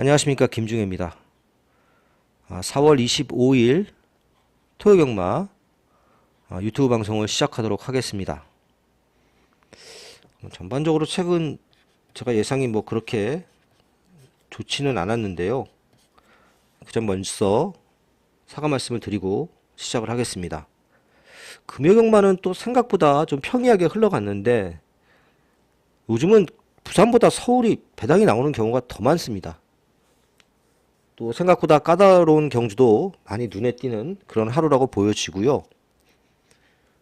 안녕하십니까, 김중혜입니다. 4월 25일 토요경마 유튜브 방송을 시작하도록 하겠습니다. 전반적으로 최근 제가 예상이 그렇게 좋지는 않았는데요. 그전 먼저 사과 말씀을 드리고 시작을 하겠습니다. 금요경마는 또 생각보다 좀 평이하게 흘러갔는데 요즘은 부산보다 서울이 배당이 나오는 경우가 더 많습니다. 또 생각보다 까다로운 경주도 많이 눈에 띄는 그런 하루라고 보여지고요.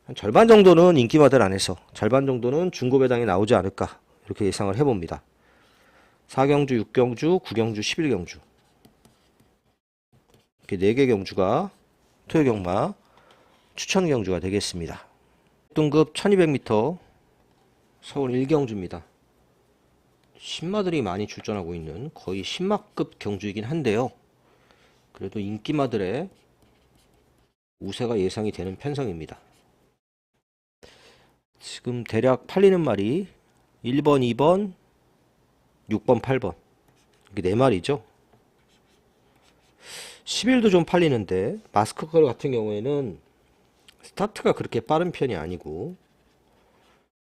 한 절반 정도는 인기마들 안에서 절반 정도는 중고 배당이 나오지 않을까 이렇게 예상을 해봅니다. 4경주, 6경주, 9경주, 11경주 이렇게 4개 경주가 토요경마 추천 경주가 되겠습니다. 등급 1200m 서울 1경주입니다. 신마들이 많이 출전하고 있는 거의 신마급 경주이긴 한데요. 그래도 인기마들의 우세가 예상이 되는 편성입니다. 지금 대략 팔리는 말이 1번, 2번, 6번, 8번 이게 4마리죠. 10일도 좀 팔리는데 마스크걸 같은 경우에는 스타트가 그렇게 빠른 편이 아니고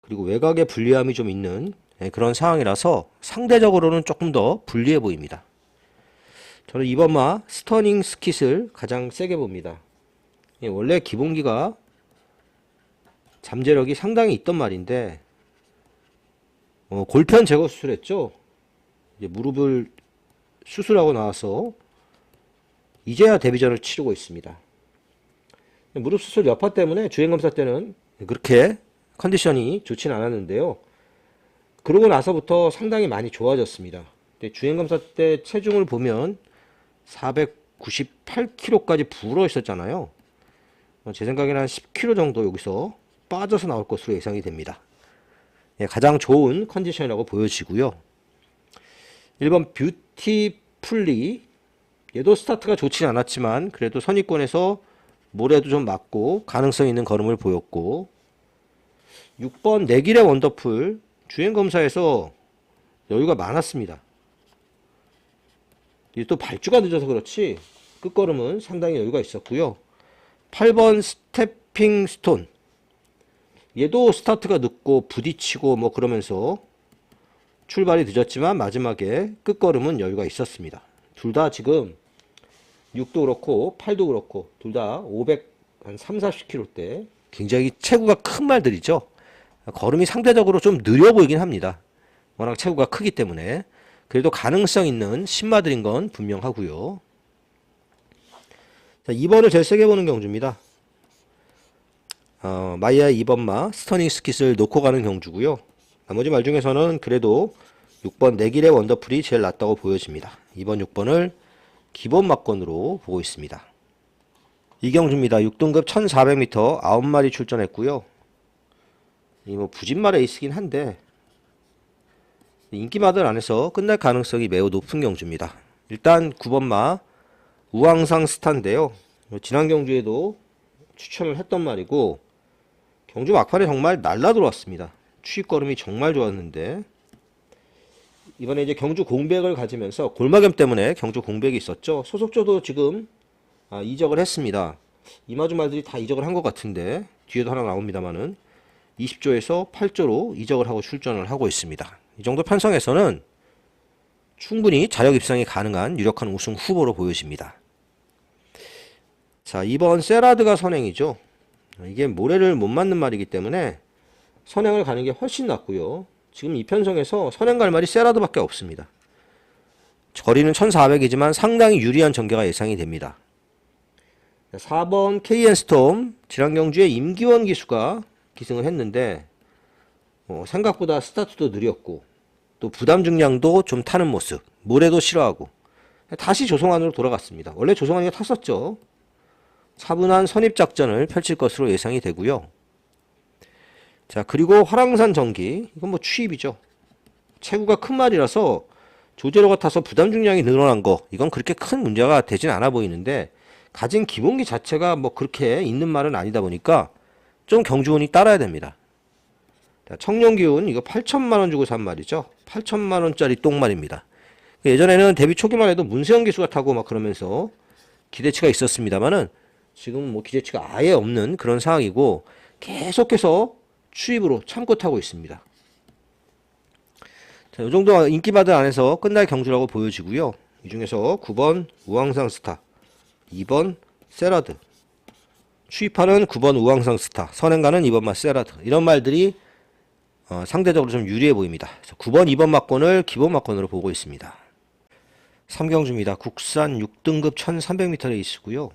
그리고 외곽에 불리함이 좀 있는 그런 상황이라서 상대적으로는 조금 더 불리해 보입니다. 저는 이번마 스터닝 스킷을 가장 세게 봅니다. 원래 기본기가 잠재력이 상당히 있던 말인데 골편 제거 수술했죠. 이제 무릎을 수술하고 나와서 이제야 데뷔전을 치르고 있습니다. 무릎 수술 여파 때문에 주행검사 때는 그렇게 컨디션이 좋진 않았는데요. 그러고 나서부터 상당히 많이 좋아졌습니다. 주행검사 때 체중을 보면 498kg까지 불어 있었잖아요. 제 생각에는 한 10kg 정도 여기서 빠져서 나올 것으로 예상이 됩니다. 가장 좋은 컨디션이라고 보여지고요. 1번 뷰티풀리 얘도 스타트가 좋진 않았지만 그래도 선입권에서 모래도 좀 맞고 가능성 있는 걸음을 보였고 6번 내길의 원더풀 주행검사에서 여유가 많았습니다. 또 발주가 늦어서 그렇지 끝걸음은 상당히 여유가 있었고요. 8번 스태핑 스톤 얘도 스타트가 늦고 부딪히고 그러면서 출발이 늦었지만 마지막에 끝걸음은 여유가 있었습니다. 둘 다 지금 6도 그렇고 8도 그렇고 둘 다 500, 한 3, 40km대 굉장히 체구가 큰 말들이죠. 걸음이 상대적으로 좀 느려 보이긴 합니다. 워낙 체구가 크기 때문에 그래도 가능성 있는 신마들인 건 분명하고요. 자, 2번을 제일 세게 보는 경주입니다. 마이야 2번마 스터닝 스킷을 놓고 가는 경주고요. 나머지 말 중에서는 그래도 6번 내길의 원더풀이 제일 낫다고 보여집니다. 2번, 6번을 기본 막건으로 보고 있습니다. 이 경주입니다. 6등급 1400m 9마리 출전했고요. 이 부진말 에이스긴 한데 인기마들 안에서 끝날 가능성이 매우 높은 경주입니다. 일단 9번마 우왕상 스타인데요. 지난 경주에도 추천을 했던 말이고 경주 막판에 정말 날라 들어왔습니다. 추입걸음이 정말 좋았는데 이번에 이제 경주 공백을 가지면서 골마겸 때문에 경주 공백이 있었죠. 소속조도 지금 이적을 했습니다. 이마주 말들이 다 이적을 한 것 같은데 뒤에도 하나 나옵니다만은 20조에서 8조로 이적을 하고 출전을 하고 있습니다. 이 정도 편성에서는 충분히 자력 입상이 가능한 유력한 우승 후보로 보여집니다. 자, 2번 세라드가 선행이죠. 이게 모래를 못 맞는 말이기 때문에 선행을 가는 게 훨씬 낫고요. 지금 이 편성에서 선행 갈 말이 세라드밖에 없습니다. 거리는 1400이지만 상당히 유리한 전개가 예상이 됩니다. 4번 KN스톰 지난 경주에 임기원 기수가 기승을 했는데 생각보다 스타트도 느렸고 또 부담 중량도 좀 타는 모습, 모래도 싫어하고 다시 조성안으로 돌아갔습니다. 원래 조성안이가 탔었죠. 차분한 선입작전을 펼칠 것으로 예상이 되고요. 자, 그리고 화랑산 전기 이건 추입이죠. 체구가 큰 말이라서 조제로가 타서 부담 중량이 늘어난 거 이건 그렇게 큰 문제가 되진 않아 보이는데 가진 기본기 자체가 그렇게 있는 말은 아니다 보니까 좀 경주운이 따라야 됩니다. 청룡기운 이거 8천만원 주고 산 말이죠. 8천만원짜리 똥말입니다. 예전에는 데뷔 초기만 해도 문세영 기수가 타고 막 그러면서 기대치가 있었습니다만은 지금 뭐 기대치가 아예 없는 그런 상황이고 계속해서 추입으로 참고 타고 있습니다. 자, 이 정도 인기바들 안에서 끝날 경주라고 보여지고요. 이 중에서 9번 우왕상 스타, 2번 세라드, 추입하는 9번 우왕상 스타, 선행가는 2번마 세라드, 이런 말들이 상대적으로 좀 유리해 보입니다. 9번, 2번 막권을 기본 막권으로 보고 있습니다. 3경주입니다. 국산 6등급 1300m 레이스고요.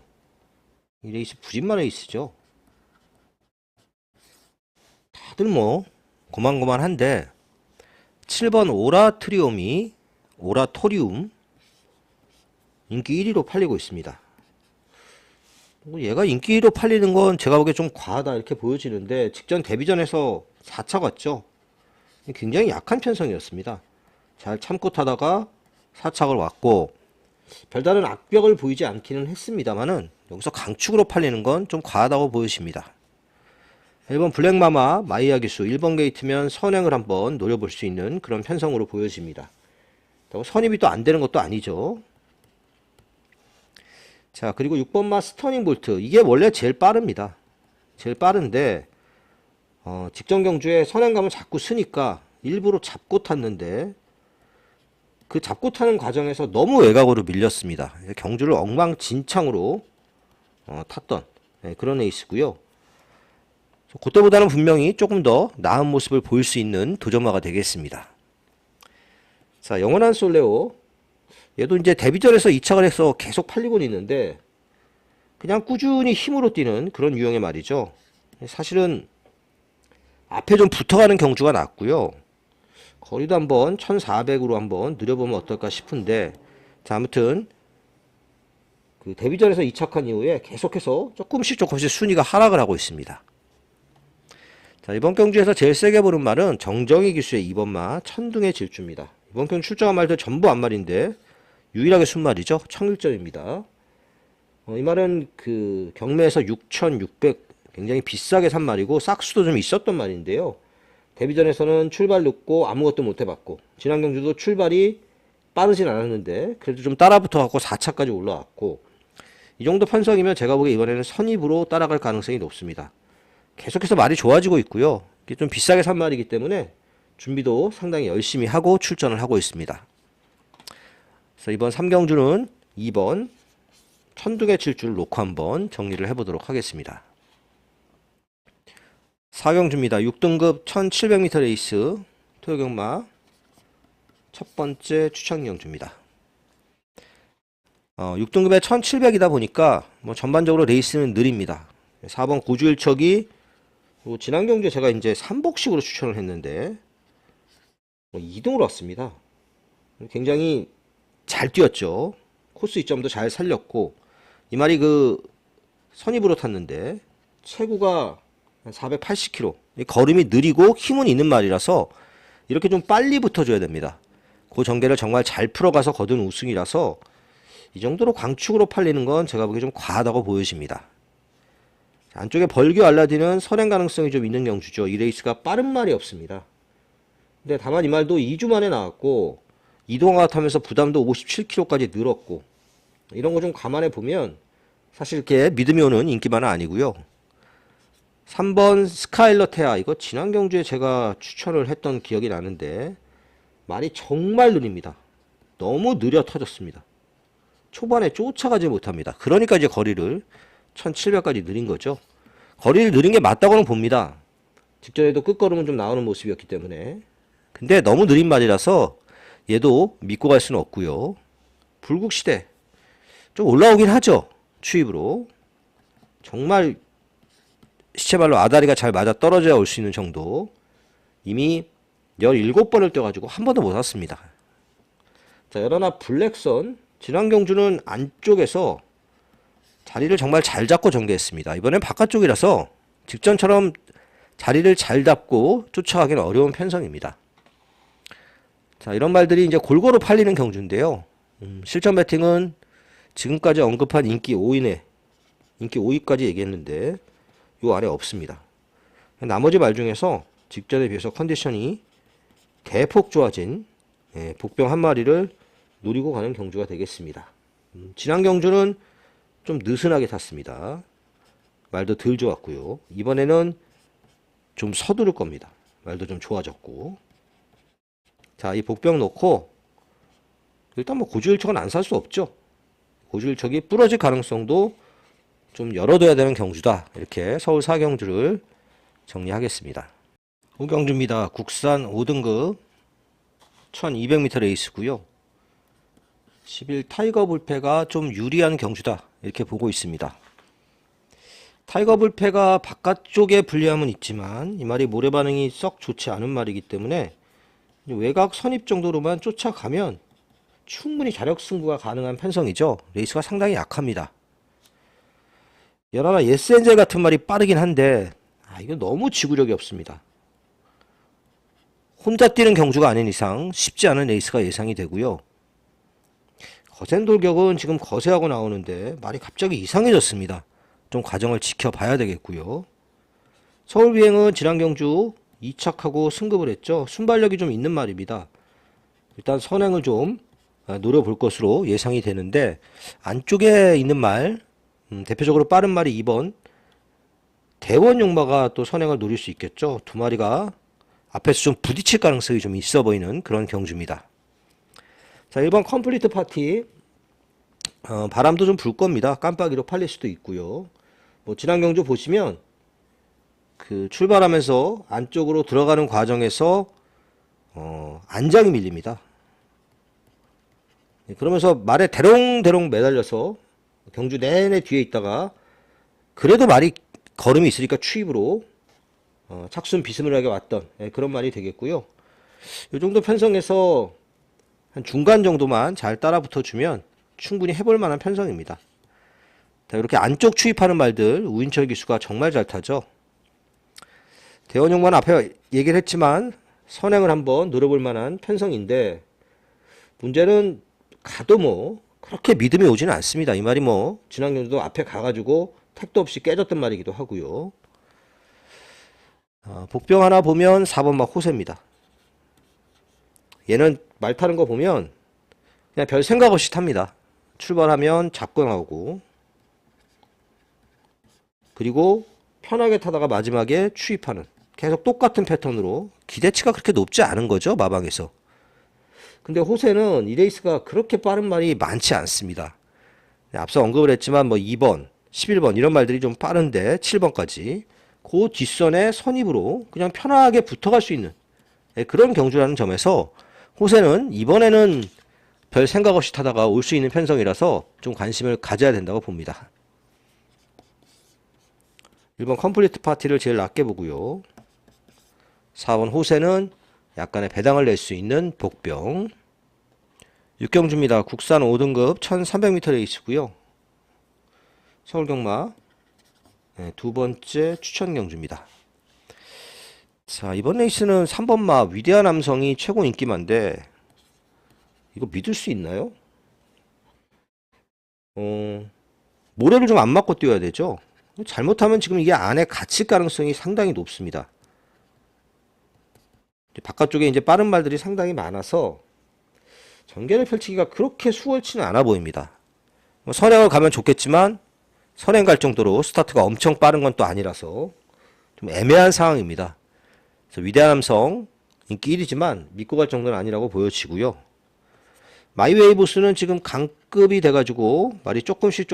이 레이스 부진만 레이스죠. 다들 뭐 고만고만한데 7번 오라트리움이 오라토리움 인기 1위로 팔리고 있습니다. 얘가 인기 1위로 팔리는 건 제가 보기에 좀 과하다 이렇게 보여지는데 직전 데뷔전에서 4차 갔죠. 굉장히 약한 편성이었습니다. 잘 참고 타다가 4착을 왔고 별다른 악벽을 보이지 않기는 했습니다만은 여기서 강축으로 팔리는 건 좀 과하다고 보여집니다. 1번 블랙마마 마이야 기수 1번 게이트면 선행을 한번 노려볼 수 있는 그런 편성으로 보여집니다. 선입이 또 안 되는 것도 아니죠. 자, 그리고 6번마 스터닝 볼트, 이게 원래 제일 빠릅니다. 제일 빠른데 직전 경주에 선행감을 자꾸 쓰니까 일부러 잡고 탔는데 그 잡고 타는 과정에서 너무 외곽으로 밀렸습니다. 경주를 엉망진창으로 탔던 그런 레이스고요. 그때보다는 분명히 조금 더 나은 모습을 보일 수 있는 도전마가 되겠습니다. 자, 영원한 솔레오, 얘도 이제 데뷔전에서 2착을 해서 계속 팔리고 있는데 그냥 꾸준히 힘으로 뛰는 그런 유형의 말이죠. 사실은 앞에 좀 붙어가는 경주가 낫고요. 거리도 한번 1400으로 한번 느려보면 어떨까 싶은데, 자, 아무튼 그 데뷔전에서 2착한 이후에 계속해서 조금씩 순위가 하락을 하고 있습니다. 자, 이번 경주에서 제일 세게 보는 말은 정정희 기수의 2번마 천둥의 질주입니다. 이번 경주 출정한 말들 전부 안말인데 유일하게 순말이죠. 청일점입니다. 이 말은 그 경매에서 6,600 굉장히 비싸게 산 말이고 싹수도 좀 있었던 말인데요. 데뷔전에서는 출발 늦고 아무것도 못 해봤고 지난 경주도 출발이 빠르진 않았는데 그래도 좀 따라붙어갖고 4차까지 올라왔고 이 정도 편성이면 제가 보기에 이번에는 선입으로 따라갈 가능성이 높습니다. 계속해서 말이 좋아지고 있고요. 이게 좀 비싸게 산 말이기 때문에 준비도 상당히 열심히 하고 출전을 하고 있습니다. 그래서 이번 3경주는 2번 천둥의 칠줄 놓고 한번 정리를 해보도록 하겠습니다. 4경주입니다. 6등급 1700m 레이스 토요경마 첫 번째 추천 경주입니다. 6등급에 1700이다 보니까 뭐 전반적으로 레이스는 느립니다. 4번 고주일척이 지난 경주에 제가 이제 3복식으로 추천을 했는데 2등으로 왔습니다. 굉장히 잘 뛰었죠. 코스 이점도 잘 살렸고 이 말이 그 선입으로 탔는데 체구가 480km 걸음이 느리고 힘은 있는 말이라서 이렇게 좀 빨리 붙어줘야 됩니다. 그 전개를 정말 잘 풀어가서 거둔 우승이라서 이 정도로 광축으로 팔리는 건 제가 보기에 좀 과하다고 보여집니다. 안쪽에 벌교 알라딘은 선행 가능성이 좀 있는 경주죠. 이 레이스가 빠른 말이 없습니다. 근데 다만 이 말도 2주 만에 나왔고 이동화 타면서 부담도 57kg까지 늘었고 이런 거 좀 감안해 보면 사실 이렇게 믿음이 오는 인기만은 아니고요. 3번 스카일러 테아, 이거 지난 경주에 제가 추천을 했던 기억이 나는데 말이 정말 느립니다. 너무 느려 터졌습니다. 초반에 쫓아가지 못합니다. 그러니까 이제 거리를 1700까지 느린 거죠. 거리를 느린 게 맞다고는 봅니다. 직전에도 끝걸음은 좀 나오는 모습이었기 때문에. 근데 너무 느린 말이라서 얘도 믿고 갈 수는 없고요. 불국시대 좀 올라오긴 하죠. 추입으로 정말 시체발로 아다리가 잘 맞아 떨어져야 올 수 있는 정도. 이미 17번을 뛰어가지고 한 번도 못 왔습니다. 자, 열하나 블랙선 지난 경주는 안쪽에서 자리를 정말 잘 잡고 전개했습니다. 이번엔 바깥쪽이라서 직전처럼 자리를 잘 잡고 쫓아가기는 어려운 편성입니다. 자, 이런 말들이 이제 골고루 팔리는 경주인데요. 실전 배팅은 지금까지 언급한 인기 5위네, 인기 5위까지 얘기했는데 요 아래 없습니다. 나머지 말 중에서 직전에 비해서 컨디션이 대폭 좋아진 복병 한 마리를 노리고 가는 경주가 되겠습니다. 지난 경주는 좀 느슨하게 탔습니다. 말도 덜 좋았고요. 이번에는 좀 서두를 겁니다. 말도 좀 좋아졌고. 자, 이 복병 놓고 일단 뭐 고지일척은 안 살 수 없죠. 고지일척이 부러질 가능성도 좀 열어둬야 되는 경주다. 이렇게 서울 4경주를 정리하겠습니다. 5경주입니다. 국산 5등급 1200m 레이스고요. 11 타이거 불패가 좀 유리한 경주다. 이렇게 보고 있습니다. 타이거 불패가 바깥쪽에 불리함은 있지만 이 말이 모래 반응이 썩 좋지 않은 말이기 때문에 외곽 선입 정도로만 쫓아가면 충분히 자력 승부가 가능한 편성이죠. 레이스가 상당히 약합니다. 연하나 예스엔젤 같은 말이 빠르긴 한데 이거 너무 지구력이 없습니다. 혼자 뛰는 경주가 아닌 이상 쉽지 않은 레이스가 예상이 되고요. 거센 돌격은 지금 거세하고 나오는데 말이 갑자기 이상해졌습니다. 좀 과정을 지켜봐야 되겠고요. 서울 비행은 지난 경주 2착하고 승급을 했죠. 순발력이 좀 있는 말입니다. 일단 선행을 좀 노려볼 것으로 예상이 되는데 안쪽에 있는 말 대표적으로 빠른 말이 2번 대원 용마가 또 선행을 노릴 수 있겠죠. 두 마리가 앞에서 좀 부딪힐 가능성이 좀 있어 보이는 그런 경주입니다. 자, 1번 컴플리트 파티 바람도 좀 불 겁니다. 깜빡이로 팔릴 수도 있고요. 뭐 지난 경주 보시면 그 출발하면서 안쪽으로 들어가는 과정에서 안장이 밀립니다. 그러면서 말에 대롱대롱 매달려서 경주 내내 뒤에 있다가 그래도 말이 걸음이 있으니까 추입으로 착순 비스무리하게 왔던 그런 말이 되겠고요. 이 정도 편성에서 한 중간 정도만 잘 따라 붙어주면 충분히 해볼 만한 편성입니다. 자, 이렇게 안쪽 추입하는 말들 우인철 기수가 정말 잘 타죠. 대원용만 앞에 얘기를 했지만 선행을 한번 노려볼 만한 편성인데 문제는 가도 뭐 그렇게 믿음이 오지는 않습니다. 이 말이 뭐 지난 경주도 앞에 가가지고 택도 없이 깨졌던 말이기도 하고요. 복병 하나 보면 4번 막 호세입니다. 얘는 말 타는 거 보면 그냥 별 생각 없이 탑니다. 출발하면 잡고 나오고 그리고 편하게 타다가 마지막에 추입하는 계속 똑같은 패턴으로 기대치가 그렇게 높지 않은 거죠. 마방에서. 근데 호세는 이 레이스가 그렇게 빠른 말이 많지 않습니다. 앞서 언급을 했지만 뭐 2번, 11번 이런 말들이 좀 빠른데 7번까지 그 뒷선에 선입으로 그냥 편하게 붙어갈 수 있는 그런 경주라는 점에서 호세는 이번에는 별 생각 없이 타다가 올 수 있는 편성이라서 좀 관심을 가져야 된다고 봅니다. 1번 컴플리트 파티를 제일 낮게 보고요. 4번 호세는 약간의 배당을 낼 수 있는 복병. 6경주입니다. 국산 5등급 1300m 레이스고요. 서울경마 두 번째 추천 경주입니다. 자, 이번 레이스는 3번마 위대한 남성이 최고 인기만데 이거 믿을 수 있나요? 모래를 좀 안 맞고 뛰어야 되죠. 잘못하면 지금 이게 안에 갇힐 가능성이 상당히 높습니다. 바깥쪽에 이제 빠른 말들이 상당히 많아서 전개를 펼치기가 그렇게 수월치는 않아 보입니다. 선행을 가면 좋겠지만 선행 갈 정도로 스타트가 엄청 빠른 건 또 아니라서 좀 애매한 상황입니다. 그래서 위대한 남성 인기 1위지만 믿고 갈 정도는 아니라고 보여지고요. 마이웨이보스는 지금 강급이 돼가지고 말이 조금씩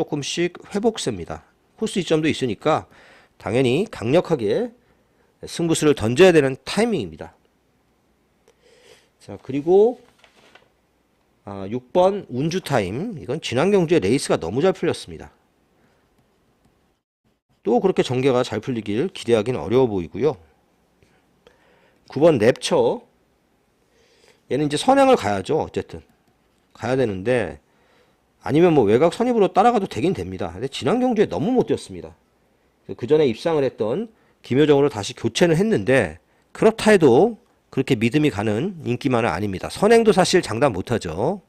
회복세입니다. 코스 이점도 있으니까 당연히 강력하게 승부수를 던져야 되는 타이밍입니다. 자, 그리고 6번 운주타임. 이건 지난 경주에 레이스가 너무 잘 풀렸습니다. 또 그렇게 전개가 잘 풀리길 기대하기는 어려워 보이고요. 9번 랩처. 얘는 이제 선행을 가야죠. 어쨌든 가야 되는데 아니면 뭐 외곽 선입으로 따라가도 되긴 됩니다. 근데 지난 경주에 너무 못 뛰었습니다. 그 전에 입상을 했던 김효정으로 다시 교체는 했는데 그렇다 해도 그렇게 믿음이 가는 인기만은 아닙니다. 선행도 사실 장담 못하죠.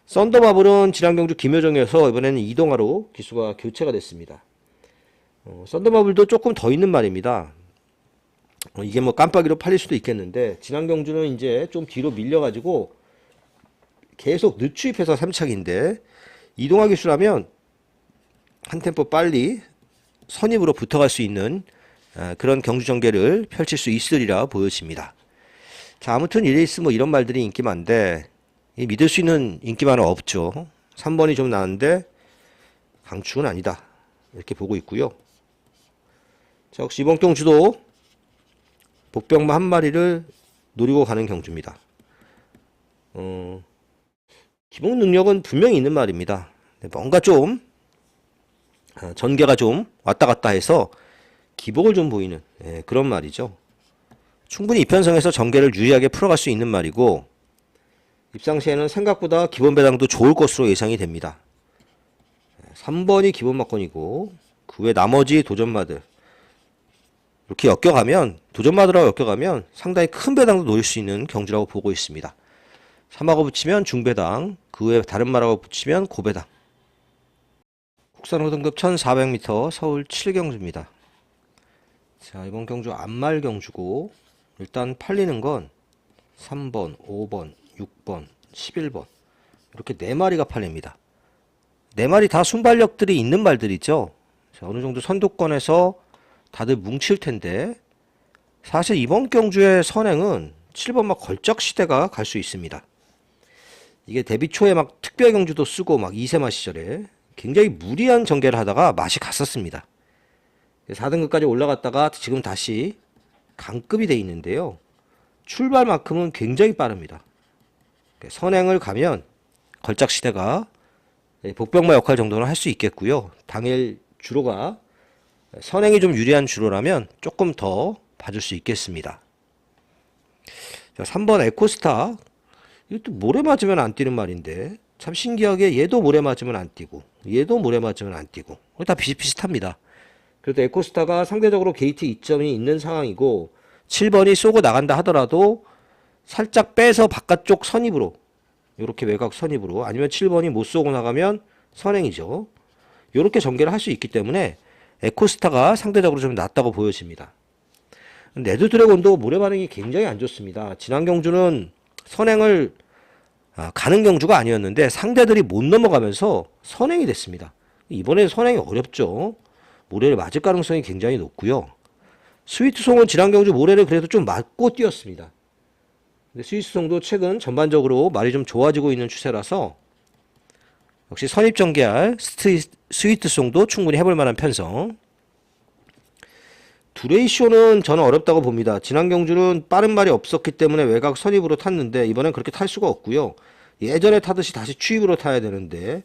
썬더마블은 지난 경주 김효정이어서 이번에는 이동하로 기수가 교체가 됐습니다. 썬더마블도 조금 더 있는 말입니다. 이게 뭐 깜빡이로 팔릴 수도 있겠는데 지난 경주는 이제 좀 뒤로 밀려가지고 계속 늦추입해서 3착인데 이동화 기수라면 한 템포 빨리 선입으로 붙어갈 수 있는 그런 경주 전개를 펼칠 수 있으리라 보여집니다. 자, 아무튼 이 레이스 뭐 이런 말들이 인기 많은데 믿을 수 있는 인기만은 없죠. 3번이 좀 나은데 강축은 아니다. 이렇게 보고 있고요. 자, 역시 이번 경주도 복병마 한 마리를 노리고 가는 경주입니다. 기본 능력은 분명히 있는 말입니다. 뭔가 좀 전개가 좀 왔다 갔다 해서 기복을 좀 보이는 그런 말이죠. 충분히 이편성에서 전개를 유리하게 풀어갈 수 있는 말이고 입상 시에는 생각보다 기본 배당도 좋을 것으로 예상이 됩니다. 3번이 기본 막건이고 그 외 나머지 도전마들 이렇게 엮여가면 도전마들하고 엮여가면 상당히 큰 배당도 노릴 수 있는 경주라고 보고 있습니다. 3하고 붙이면 중배당, 그 외 다른 말하고 붙이면 고배당. 국산 호등급 1400m 서울 7경주입니다. 자, 이번 경주 안말 경주고 일단 팔리는 건 3번, 5번, 6번, 11번 이렇게 4마리가 팔립니다. 4마리 다 순발력들이 있는 말들이죠. 자, 어느 정도 선두권에서 다들 뭉칠 텐데 사실 이번 경주의 선행은 7번 막 걸작 시대가 갈 수 있습니다. 이게 데뷔 초에 막 특별 경주도 쓰고 막 2세마 시절에 굉장히 무리한 전개를 하다가 맛이 갔었습니다. 4등급까지 올라갔다가 지금 다시 강급이 돼 있는데요. 출발만큼은 굉장히 빠릅니다. 선행을 가면 걸작 시대가 복병마 역할 정도는 할 수 있겠고요. 당일 주로가 선행이 좀 유리한 주로라면 조금 더 봐줄 수 있겠습니다. 자, 3번 에코스타. 이것도 모래 맞으면 안 뛰는 말인데 참 신기하게 얘도 모래 맞으면 안 뛰고 얘도 모래 맞으면 안 뛰고 다 비슷비슷합니다. 그래도 에코스타가 상대적으로 게이트 이점이 있는 상황이고 7번이 쏘고 나간다 하더라도 살짝 빼서 바깥쪽 선입으로 이렇게 외곽 선입으로 아니면 7번이 못 쏘고 나가면 선행이죠. 이렇게 전개를 할 수 있기 때문에 에코스타가 상대적으로 좀 낫다고 보여집니다. 레드 드래곤도 모래 반응이 굉장히 안 좋습니다. 지난 경주는 선행을 가는 경주가 아니었는데 상대들이 못 넘어가면서 선행이 됐습니다. 이번엔 선행이 어렵죠. 모래를 맞을 가능성이 굉장히 높고요. 스위트송은 지난 경주 모래를 그래도 좀 맞고 뛰었습니다. 근데 스위트송도 최근 전반적으로 말이 좀 좋아지고 있는 추세라서 역시 선입전개할 스위트송도 충분히 해볼 만한 편성. 두레이쇼는 저는 어렵다고 봅니다. 지난 경주는 빠른 말이 없었기 때문에 외곽 선입으로 탔는데 이번엔 그렇게 탈 수가 없고요. 예전에 타듯이 다시 추입으로 타야 되는데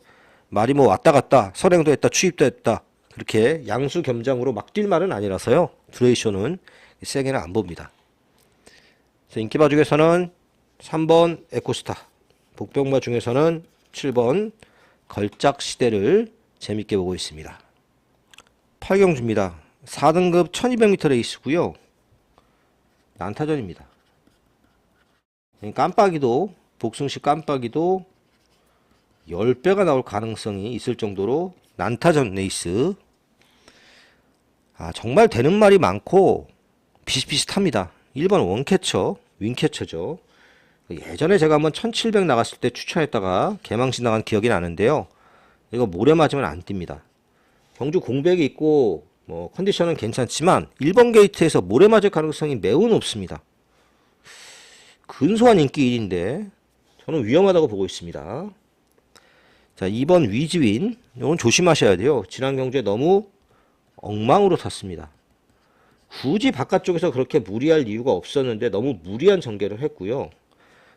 말이 뭐 왔다 갔다 선행도 했다 추입도 했다 그렇게 양수 겸장으로 막 뛸 말은 아니라서요. 두레이쇼는 세게는 안 봅니다. 인기바 중에서는 3번 에코스타, 복병마 중에서는 7번 걸작 시대를 재밌게 보고 있습니다. 8경주입니다. 4등급 1200m 레이스고요. 난타전입니다. 깜빡이도 복승식 깜빡이도 10배가 나올 가능성이 있을 정도로 난타전 레이스. 정말 되는 말이 많고 비슷비슷합니다. 1번 원캐쳐, 윙캐쳐죠. 예전에 제가 한번 1700 나갔을 때 추천했다가 개망신 나간 기억이 나는데요. 이거 모래 맞으면 안 뜁니다. 경주 공백이 있고 뭐 컨디션은 괜찮지만 1번 게이트에서 모래 맞을 가능성이 매우 높습니다. 근소한 인기 1인데 저는 위험하다고 보고 있습니다. 자, 2번 위즈윈. 이건 조심하셔야 돼요. 지난 경주에 너무 엉망으로 탔습니다. 굳이 바깥쪽에서 그렇게 무리할 이유가 없었는데 너무 무리한 전개를 했고요.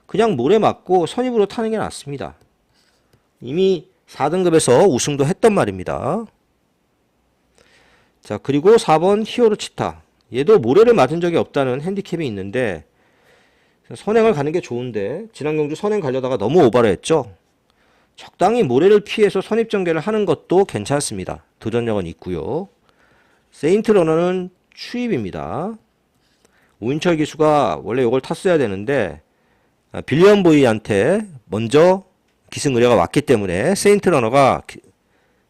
그냥 모래 맞고 선입으로 타는 게 낫습니다. 이미 4등급에서 우승도 했단 말입니다. 자, 그리고 4번 히어로 치타. 얘도 모래를 맞은 적이 없다는 핸디캡이 있는데 선행을 가는 게 좋은데 지난 경주 선행 가려다가 너무 오버를 했죠. 적당히 모래를 피해서 선입 전개를 하는 것도 괜찮습니다. 도전력은 있고요. 세인트 러너는 추입입니다. 오인철 기수가 원래 이걸 탔어야 되는데 빌리언 보이한테 먼저 기승 의뢰가 왔기 때문에 세인트 러너가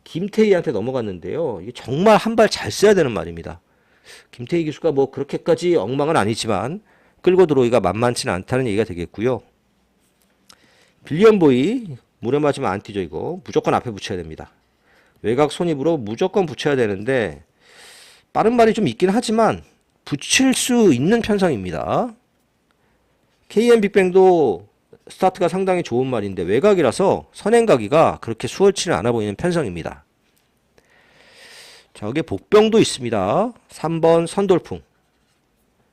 김태희한테 넘어갔는데요. 이게 정말 한 발 잘 써야 되는 말입니다. 김태희 기수가 뭐 그렇게까지 엉망은 아니지만 끌고 들어오기가 만만치는 않다는 얘기가 되겠고요. 빌리언보이 물에 맞으면 안 뛰죠. 이거 무조건 앞에 붙여야 됩니다. 외곽 손입으로 무조건 붙여야 되는데 빠른 발이 좀 있긴 하지만 붙일 수 있는 편성입니다. KM 빅뱅도 스타트가 상당히 좋은 말인데 외곽이라서 선행가기가 그렇게 수월치는 않아 보이는 편성입니다. 자, 여기에 복병도 있습니다. 3번 선돌풍.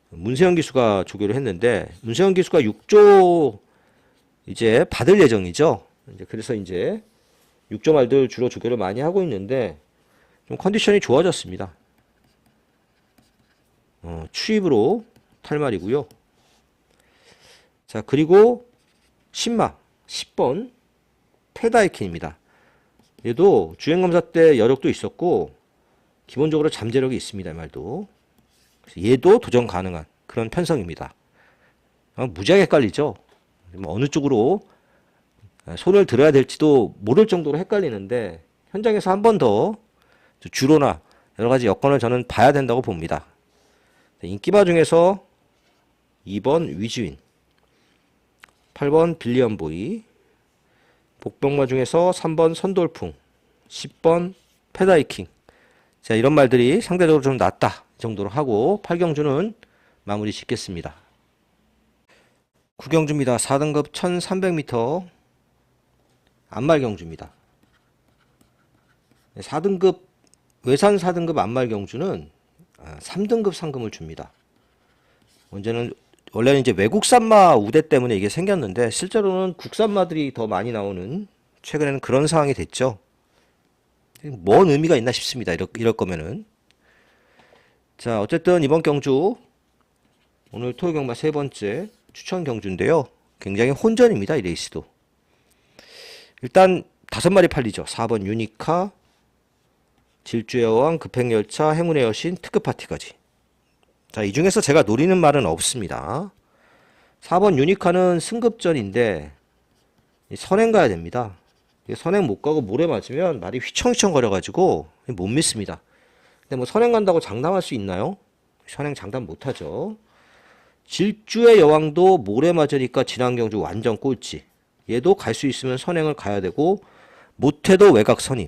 문세영 기수가 조교를 했는데 문세영 기수가 6조 이제 받을 예정이죠. 그래서 이제 6조 말들 주로 조교를 많이 하고 있는데 좀 컨디션이 좋아졌습니다. 추입으로 탈말이고요. 자, 그리고 신마 10번 페다이킨입니다. 얘도 주행검사 때 여력도 있었고 기본적으로 잠재력이 있습니다. 이 말도. 얘도 도전 가능한 그런 편성입니다. 무지하게 헷갈리죠. 어느 쪽으로 손을 들어야 될지도 모를 정도로 헷갈리는데 현장에서 한 번 더 주로나 여러 가지 여건을 저는 봐야 된다고 봅니다. 인기마 중에서 2번 위즈윈, 8번 빌리언보이, 복병마 중에서 3번 선돌풍, 10번 페다이킹. 자, 이런 말들이 상대적으로 좀 낫다 정도로 하고 8경주는 마무리 짓겠습니다. 9경주입니다. 4등급 1300m 안말경주입니다. 4등급 외산 4등급 안말경주는 3등급 상금을 줍니다. 원래는 이제 외국산마 우대 때문에 이게 생겼는데 실제로는 국산마들이 더 많이 나오는 최근에는 그런 상황이 됐죠. 뭔 의미가 있나 싶습니다. 이럴 거면은. 자, 어쨌든 이번 경주 오늘 토요 경마 세 번째 추천 경주인데요. 굉장히 혼전입니다. 이 레이스도. 일단 5마리 팔리죠. 4번 유니카, 질주의 여왕, 급행열차, 행운의 여신, 특급 파티까지. 자, 이 중에서 제가 노리는 말은 없습니다. 4번 유니카는 승급전인데 선행 가야 됩니다. 선행 못 가고 모래 맞으면 말이 휘청휘청 거려가지고 못 믿습니다. 근데 뭐 선행 간다고 장담할 수 있나요? 선행 장담 못하죠. 질주의 여왕도 모래 맞으니까 지난 경주 완전 꼴찌. 얘도 갈 수 있으면 선행을 가야 되고 못해도 외곽 선임.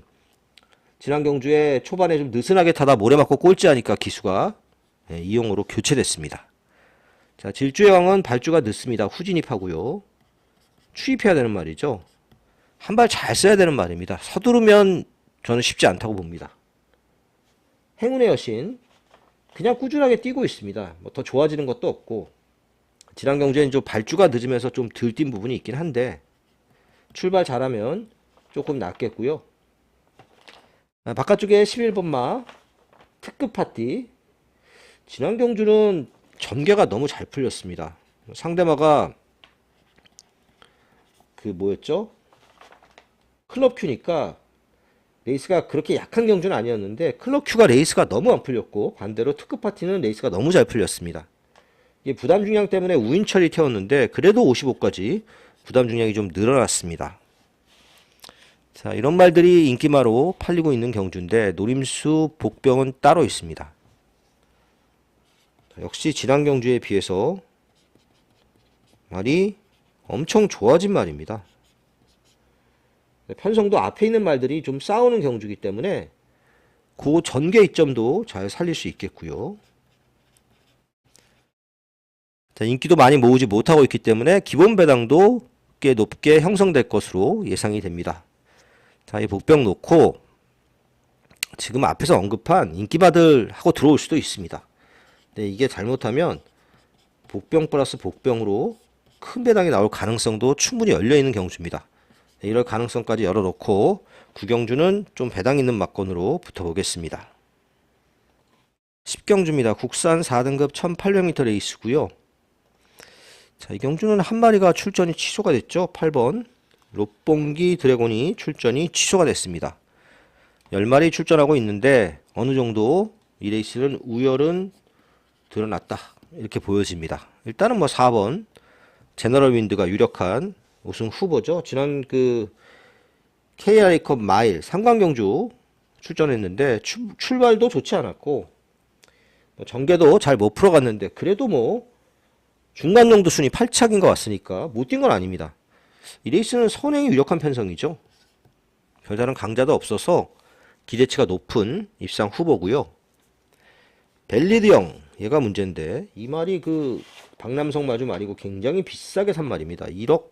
지난 경주에 초반에 좀 느슨하게 타다 모래 맞고 꼴찌하니까 기수가 이용으로 교체됐습니다. 자, 질주의 여왕은 발주가 늦습니다. 후진입하고요. 추입해야 되는 말이죠. 한 발 잘 써야 되는 말입니다. 서두르면 저는 쉽지 않다고 봅니다. 행운의 여신 그냥 꾸준하게 뛰고 있습니다. 뭐 더 좋아지는 것도 없고 지난 경주에는 좀 발주가 늦으면서 좀 덜 뛴 부분이 있긴 한데 출발 잘하면 조금 낫겠고요. 바깥쪽에 11번마 특급 파티. 지난 경주는 전개가 너무 잘 풀렸습니다. 상대마가 뭐였죠? 클럽 큐니까 레이스가 그렇게 약한 경주는 아니었는데 클럽 큐가 레이스가 너무 안 풀렸고 반대로 특급 파티는 레이스가 너무 잘 풀렸습니다. 이게 부담 중량 때문에 우인철이 태웠는데 그래도 55까지 부담 중량이 좀 늘어났습니다. 자, 이런 말들이 인기마로 팔리고 있는 경주인데 노림수 복병은 따로 있습니다. 역시 지난 경주에 비해서 말이 엄청 좋아진 말입니다. 편성도 앞에 있는 말들이 좀 싸우는 경주이기 때문에 그 전개 이점도 잘 살릴 수 있겠고요. 자, 인기도 많이 모으지 못하고 있기 때문에 기본 배당도 꽤 높게 형성될 것으로 예상이 됩니다. 자, 이 복병 놓고 지금 앞에서 언급한 인기마들 하고 들어올 수도 있습니다. 근데 이게 잘못하면 복병 플러스 복병으로 큰 배당이 나올 가능성도 충분히 열려있는 경주입니다. 이럴 가능성까지 열어놓고 구경주는 좀 배당 있는 막건으로 붙어보겠습니다. 10경주입니다. 국산 4등급 1800m 레이스고요. 자, 이 경주는 한 마리가 출전이 취소가 됐죠. 8번 롯봉기 드래곤이 출전이 취소가 됐습니다. 10마리 출전하고 있는데 어느 정도 이 레이스는 우열은 드러났다 이렇게 보여집니다. 일단은 뭐 4번 제너럴 윈드가 유력한 우승 후보죠. 지난 KRA컵 마일 3강 경주 출전했는데 출발도 좋지 않았고 전개도 잘 못 풀어갔는데 그래도 뭐 중간 정도 순위 8착인 것 같으니까 못 뛴 건 아닙니다. 이 레이스는 선행이 유력한 편성이죠. 별다른 강자도 없어서 기대치가 높은 입상 후보고요. 벨리드형 얘가 문제인데 이 말이 그 박남성 마주 말이고 굉장히 비싸게 산 말입니다. 1억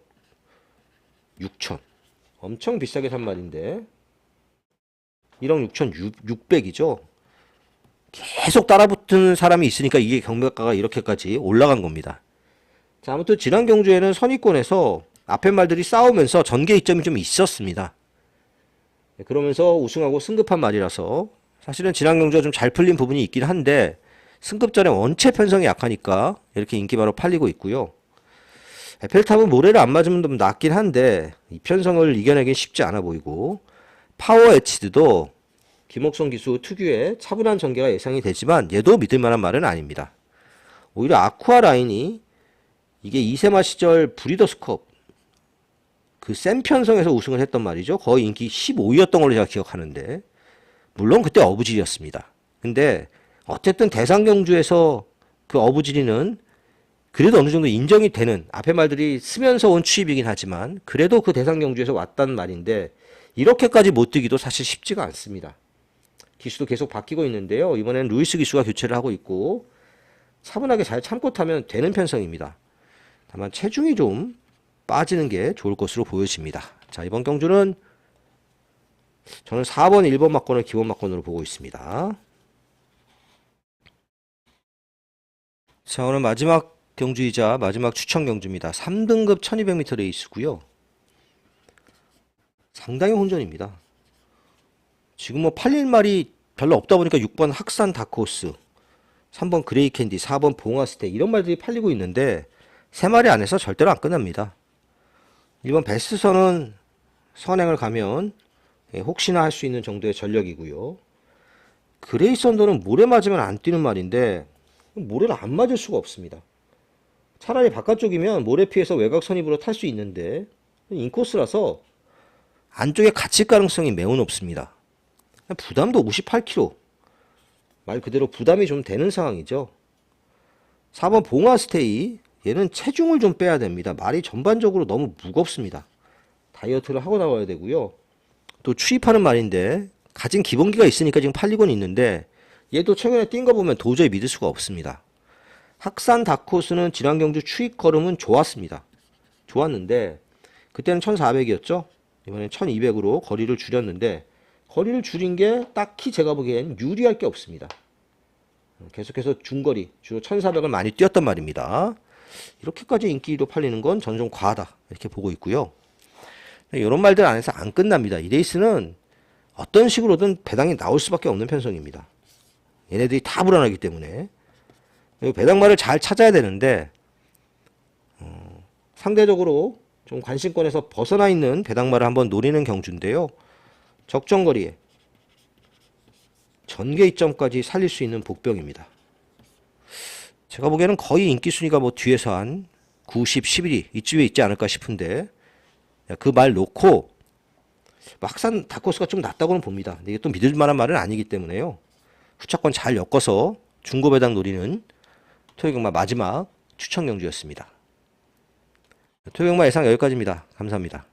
6천. 엄청 비싸게 산 말인데 1억 6천 6백이죠. 계속 따라붙은 사람이 있으니까 이게 경매가가 이렇게까지 올라간 겁니다. 자, 아무튼 지난 경주에는 선의권에서 앞에 말들이 싸우면서 전개 이점이 좀 있었습니다. 그러면서 우승하고 승급한 말이라서 사실은 지난 경주가 좀 잘 풀린 부분이 있긴 한데 승급 전에 원체 편성이 약하니까 이렇게 인기바로 팔리고 있고요. 에펠탑은 모래를 안 맞으면 좀 낫긴 한데 이 편성을 이겨내긴 쉽지 않아 보이고 파워 에치드도 김옥성 기수 특유의 차분한 전개가 예상이 되지만 얘도 믿을만한 말은 아닙니다. 오히려 아쿠아 라인이 이게 이세마 시절 브리더스컵 그 센 편성에서 우승을 했던 말이죠. 거의 인기 15위였던 걸로 제가 기억하는데 물론 그때 어부질이었습니다. 근데 어쨌든 대상 경주에서 그 어부질이는 그래도 어느 정도 인정이 되는 앞에 말들이 쓰면서 온 추입이긴 하지만 그래도 그 대상 경주에서 왔단 말인데 이렇게까지 못 뛰기도 사실 쉽지가 않습니다. 기수도 계속 바뀌고 있는데요. 이번엔 루이스 기수가 교체를 하고 있고 차분하게 잘 참고 타면 되는 편성입니다. 다만 체중이 좀 빠지는 게 좋을 것으로 보여집니다. 자, 이번 경주는 저는 4번, 1번 막권을 기본 막권으로 보고 있습니다. 자, 오늘 마지막 경주이자 마지막 추천 경주입니다. 3등급 1200m 레이스고요. 상당히 혼전입니다. 지금 뭐 팔릴 말이 별로 없다 보니까 6번 학산 다크호스, 3번 그레이 캔디, 4번 봉화스테 이런 말들이 팔리고 있는데 세 마리 안에서 절대로 안 끝납니다. 1번 베스트선은 선행을 가면 혹시나 할 수 있는 정도의 전력이고요. 그레이 썬더는 모래 맞으면 안 뛰는 말인데 모래를 안 맞을 수가 없습니다. 차라리 바깥쪽이면 모래 피해서 외곽 선입으로 탈 수 있는데 인코스라서 안쪽에 갇힐 가능성이 매우 높습니다. 부담도 58kg. 말 그대로 부담이 좀 되는 상황이죠. 4번 봉화스테이 얘는 체중을 좀 빼야 됩니다. 말이 전반적으로 너무 무겁습니다. 다이어트를 하고 나와야 되고요. 또 추입하는 말인데 가진 기본기가 있으니까 지금 팔리곤 있는데 얘도 최근에 뛴 거 보면 도저히 믿을 수가 없습니다. 학산 다크호스는 지난 경주 추입 걸음은 좋았습니다. 좋았는데 그때는 1400이었죠. 이번엔 1200으로 거리를 줄였는데 거리를 줄인 게 딱히 제가 보기엔 유리할 게 없습니다. 계속해서 중거리 주로 1400을 많이 뛰었단 말입니다. 이렇게까지 인기로 팔리는 건 저는 좀 과하다 이렇게 보고 있고요. 이런 말들 안에서 안 끝납니다. 이 레이스는 어떤 식으로든 배당이 나올 수밖에 없는 편성입니다. 얘네들이 다 불안하기 때문에 배당말을 잘 찾아야 되는데 상대적으로 좀 관심권에서 벗어나 있는 배당말을 한번 노리는 경주인데요. 적정거리에 전개 이점까지 살릴 수 있는 복병입니다. 제가 보기에는 거의 인기 순위가 뭐 뒤에서 한 90, 11위 이쯤에 있지 않을까 싶은데 그 말 놓고 막상 다코스가 좀 낫다고는 봅니다. 근데 이게 또 믿을 만한 말은 아니기 때문에요. 후차권 잘 엮어서 중고 배당 노리는 토요경마 마지막 추천 경주였습니다. 토요경마 예상 여기까지입니다. 감사합니다.